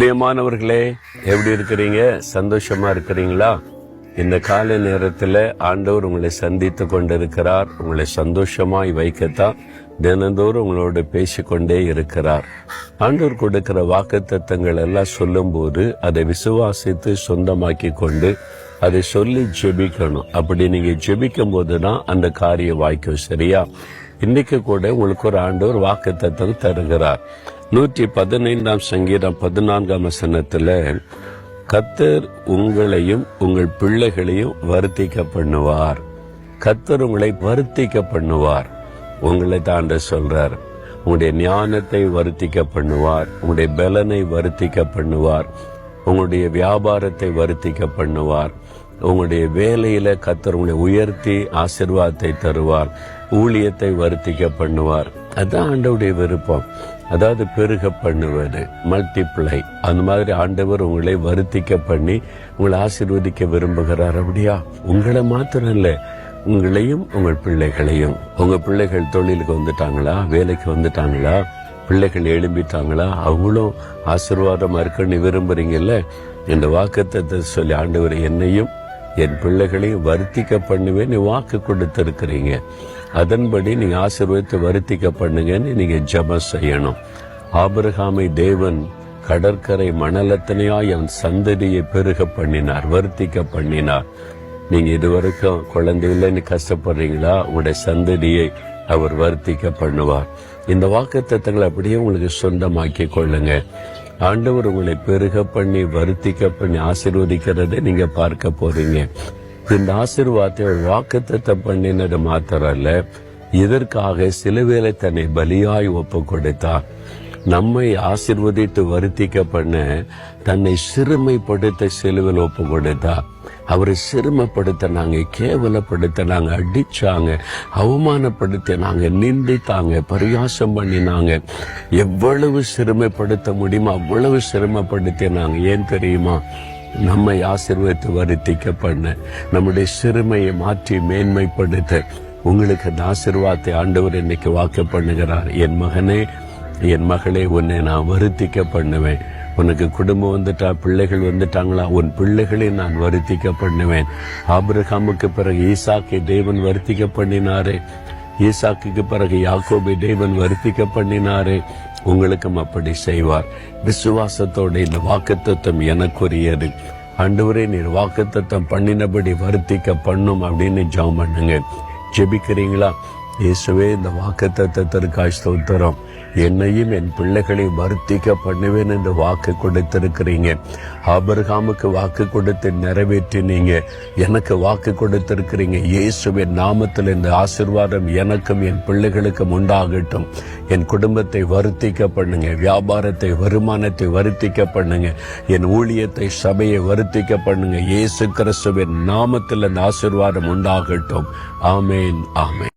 பிரியமானவர்களே, எப்படி இருக்கிறீங்க? சந்தோஷமா இருக்கிறீங்களா? இந்த காலை நேரத்துல ஆண்டவர் உங்களை சந்தித்து கொண்டிருக்கிறார். உங்களை சந்தோஷமாய் வைக்கத்தான் தினந்தோறும் உங்களோட பேசிக்கொண்டே இருக்கிறார். ஆண்டவர் கொடுக்கிற வாக்குத்தத்தங்கள் எல்லாம் சொல்லும் போது அதை விசுவாசித்து சொந்தமாக்கி கொண்டு அதை சொல்லி ஜெபிக்கணும். அப்படி நீங்க ஜெபிக்கும் போதுதான் அந்த காரியம் வாய்க்கும். சரியா? இன்னைக்கு கூட உங்களுக்கு ஒரு ஆண்டவர் வாக்குத்தத்தம் தருகிறார். 115 சங்கீதம் 14 வசனத்துல, கர்த்தர் உங்களையும் உங்கள் பிள்ளைகளையும் வருத்திக்க பண்ணுவார். கர்த்தர் உங்களை வருத்திக்க பண்ணுவார். உங்களை தாண்ட சொல்றார். உங்களுடைய ஞானத்தை வருத்திக்க பண்ணுவார். உங்களுடைய பலனை வருத்திக்க பண்ணுவார். உங்களுடைய வியாபாரத்தை வருத்திக்க பண்ணுவார். உங்களுடைய வேலையில கர்த்தர் உங்களை உயர்த்தி ஆசீர்வாதத்தை தருவார். ஊழியத்தை வருத்திக்க பண்ணுவார். அதான் ஆண்டவருடைய விருப்பம். அதாவது பெருக பண்ணுவது, மல்டிப்ளை. அந்த மாதிரி ஆண்டவர் உங்களை வருத்திக்க பண்ணி உங்களை ஆசீர்வதிக்க விரும்புகிறார். அப்படியா? உங்களை மாத்திரம் இல்ல, உங்களையும் உங்கள் பிள்ளைகளையும். உங்க பிள்ளைகள் தொழிலுக்கு வந்துட்டாங்களா? வேலைக்கு வந்துட்டாங்களா? பிள்ளைகள் எழும்பிட்டாங்களா? அவங்களும் ஆசீர்வாதமா இருக்குன்னு விரும்புறீங்கல்ல? இந்த வாக்குத்தத்தத்தை சொல்லி, ஆண்டவர் என்னையும் என் பிள்ளைகளையும் வருத்திக்க பண்ணுவேன் வாக்கு கொடுத்திருக்கிறீங்க. அதன்படி நீங்க ஆசீர்வாதத்தை வருத்திக்க பண்ணுங்கன்னு நீங்க ஜெபம் செய்யணும். ஆபிரகாமை தேவன் கடற்கரை மணலத்தனையாய் அவன் சந்ததியை பெருக பண்ணினார், வருத்திக்க பண்ணினார். நீங்க இதுவரைக்கும் குழந்தை இல்லைன்னு கஷ்டப்படுறீங்களா? உங்களுடைய சந்ததியை அவர் வருத்திக்க பண்ணுவார். இந்த வாக்குத்தத்தங்களை அப்படியே உங்களுக்கு சொந்தமாக்கி கொள்ளுங்க. ஆண்டவர் உங்களை பெருக பண்ணி வருத்திக்க பண்ணி ஆசீர்வதிக்கிறதை நீங்க பார்க்க போறீங்க. இந்த ஆசீர்வாதத்தை ஒரு வாக்குத்தத்தம் பண்ணினது மாத்திரம் அல்ல, இதற்காக சிலுவையிலே தன்னை பலியாய் ஒப்பு கொடுத்தார். நம்மை ஆசீர்வதித்து வருத்திக்க பண்ண தன்னை சிறுமைப்படுத்த சிலுவையில் ஒப்பு கொடுத்தார். அவரை சிறுமைப்படுத்தினாங்க, கேவலப்படுத்தினாங்க, அடிச்சாங்க, அவமானப்படுத்தினாங்க, நிந்தித்தாங்க, பரியாசம் பண்ணினாங்க. எவ்வளவு சிறுமைப்படுத்த முடியுமோ அவ்வளவு சிறுமைப்படுத்தினாங்க. ஏன் தெரியுமா? நம்மை ஆசீர்வதித்து வருத்திக்க பண்ண, நம்முடைய சிறுமையை மாற்றி மேன்மைப்படுத்த உங்களுக்கு அந்த ஆசீர்வாதத்தை ஆண்டவர் இன்னைக்கு வாக்கு பண்ணுகிறார். என் மகனே, என் மகளே, உன்னை நான் வருத்திக்க பண்ணுவேன். உனக்கு குடும்பம் வந்துட்டா, பிள்ளைகள் வந்துட்டாங்களா? உன் பிள்ளைகளை நான் வருத்திக்க பண்ணுவேன். ஆபிரகாமுக்கு பிறகு ஈசாக்கை தேவன் வருத்திக்க பண்ணினாரே. ஈசாக்குக்கு பிறகு யாக்கோபை தேவன் வருத்திக்க பண்ணினாரே. உங்களுக்கும் அப்படி செய்வார். விசுவாசத்தோட இந்த வாக்குத்தத்தம் எனக்குரியது. ஆண்டவரே, நீர் வாக்குத்தத்தம் பண்ணினபடி வருத்திக்க பண்ணும் அப்படின்னு ஜெபம் பண்ணுங்க. ஜெபிக்கிறீங்களா? இயேசுவே, இந்த வாக்குத்தத்தத்திற்காய் ஸ்தோத்திரம். என்னையும் என் பிள்ளைகளை வருத்திக்க பண்ணுவேன் என்று வாக்கு கொடுத்திருக்கிறீங்க. ஆபிரகாமுக்கு வாக்கு கொடுத்து நிறைவேற்றினீங்க. எனக்கு வாக்கு கொடுத்திருக்கிறீங்க. இயேசுவின் நாமத்தில் இந்த ஆசீர்வாதம் எனக்கும் என் பிள்ளைகளுக்கும் உண்டாகட்டும். என் குடும்பத்தை வருத்திக்க பண்ணுங்க. வியாபாரத்தை, வருமானத்தை வருத்திக்க பண்ணுங்க. என் ஊழியத்தை, சபையை வருத்திக்க பண்ணுங்க. இயேசு கிறிஸ்துவின் நாமத்தில் இந்த ஆசீர்வாதம் உண்டாகட்டும். ஆமேன், ஆமேன்.